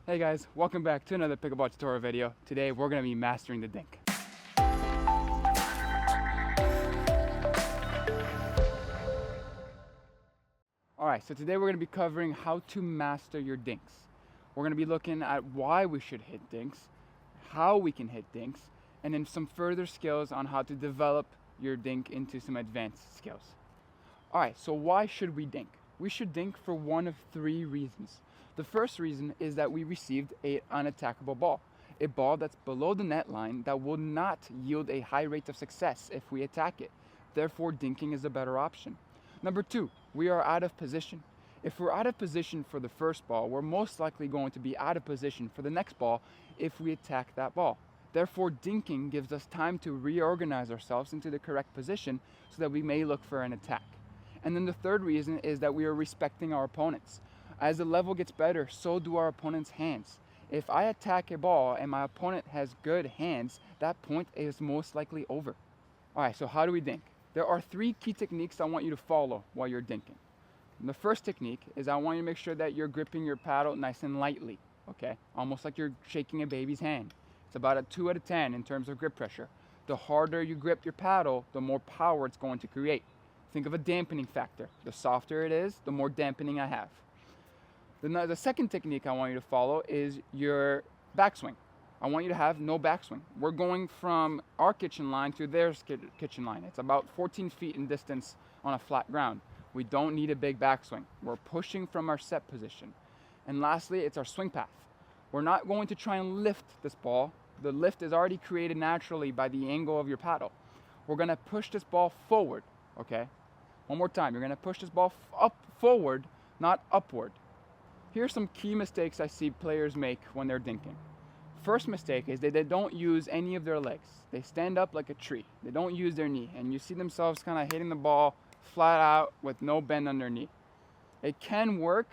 Hey guys, welcome back to another pickleball tutorial video. Today we're going to be mastering the dink. Alright, so today we're going to be covering how to master your dinks. We're going to be looking at why we should hit dinks, how we can hit dinks, and then some further skills on how to develop your dink into some advanced skills. Alright, so why should we dink? We should dink for one of three reasons. The first reason is that we received an unattackable ball, a ball that's below the net line that will not yield a high rate of success if we attack it. Therefore, dinking is a better option. Number two, we are out of position. If we're out of position for the first ball, we're most likely going to be out of position for the next ball if we attack that ball. Therefore, dinking gives us time to reorganize ourselves into the correct position so that we may look for an attack. And then the third reason is that we are respecting our opponents. As the level gets better, so do our opponent's hands. If I attack a ball and my opponent has good hands, that point is most likely over. Alright, so how do we dink? There are three key techniques I want you to follow while you're dinking. And the first technique is I want you to make sure that you're gripping your paddle nice and lightly, okay? Almost like you're shaking a baby's hand. It's about a 2 out of 10 in terms of grip pressure. The harder you grip your paddle, the more power it's going to create. Think of a dampening factor. The softer it is, the more dampening I have. The second technique I want you to follow is your backswing. I want you to have no backswing. We're going from our kitchen line to their kitchen line. It's about 14 feet in distance on a flat ground. We don't need a big backswing. We're pushing from our set position. And lastly, it's our swing path. We're not going to try and lift this ball. The lift is already created naturally by the angle of your paddle. We're going to push this ball forward, okay? One more time. You're going to push this ball forward, not upward. Here's some key mistakes I see players make when they're dinking. First mistake is that they don't use any of their legs. They stand up like a tree. They don't use their knee, and you see themselves kind of hitting the ball flat out with no bend underneath. It can work,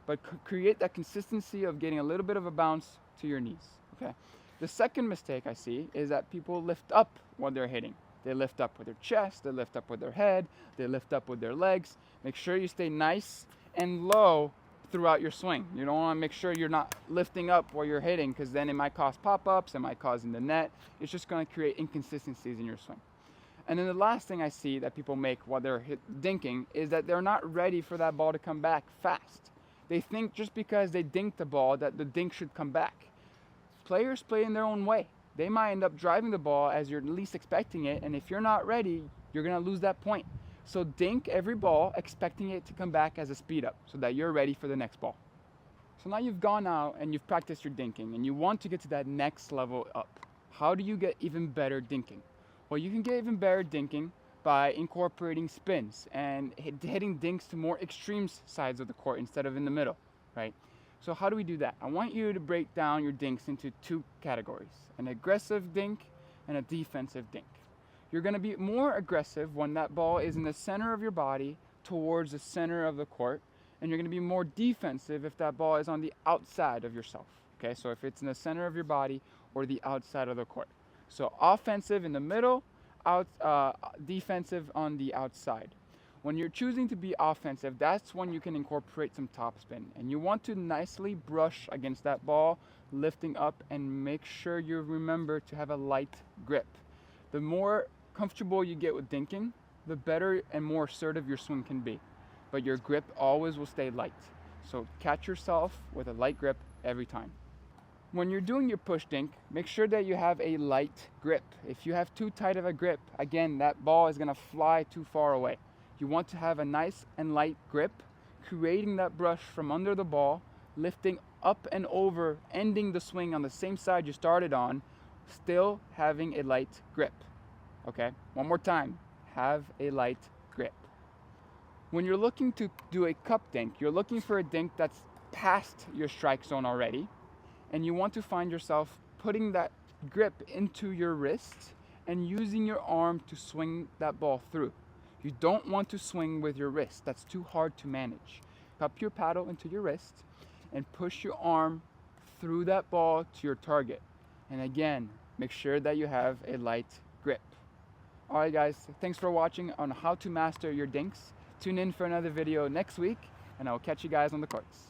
but create that consistency of getting a little bit of a bounce to your knees, okay? The second mistake I see is that people lift up while they're hitting. They lift up with their chest, they lift up with their head, they lift up with their legs. Make sure you stay nice and low throughout your swing. You don't want to make sure you're not lifting up while you're hitting, because then it might cause pop-ups, it might cause in the net. It's just going to create inconsistencies in your swing. And then the last thing I see that people make while they're dinking is that they're not ready for that ball to come back fast. They think just because they dink the ball that the dink should come back. Players play in their own way. They might end up driving the ball as you're least expecting it, and if you're not ready, you're going to lose that point. So dink every ball expecting it to come back as a speed up so that you're ready for the next ball. So now you've gone out and you've practiced your dinking and you want to get to that next level up. How do you get even better dinking? Well, you can get even better dinking by incorporating spins and hitting dinks to more extreme sides of the court instead of in the middle, right? So how do we do that? I want you to break down your dinks into two categories, an aggressive dink and a defensive dink. You're going to be more aggressive when that ball is in the center of your body towards the center of the court, and you're going to be more defensive if that ball is on the outside of yourself. Okay, so if it's in the center of your body or the outside of the court. So offensive in the middle, defensive on the outside. When you're choosing to be offensive, that's when you can incorporate some topspin, and you want to nicely brush against that ball, lifting up, and make sure you remember to have a light grip. The more comfortable you get with dinking, the better and more assertive your swing can be. But your grip always will stay light. So catch yourself with a light grip every time. When you're doing your push dink, make sure that you have a light grip. If you have too tight of a grip, again, that ball is going to fly too far away. You want to have a nice and light grip, creating that brush from under the ball, lifting up and over, ending the swing on the same side you started on, still having a light grip. Okay, one more time, have a light grip. When you're looking to do a cup dink, you're looking for a dink that's past your strike zone already, and you want to find yourself putting that grip into your wrist and using your arm to swing that ball through. You don't want to swing with your wrist. That's too hard to manage. Cup your paddle into your wrist and push your arm through that ball to your target. And again, make sure that you have a light grip. Alright guys, thanks for watching on how to master your dinks. Tune in for another video next week, and I will catch you guys on the courts.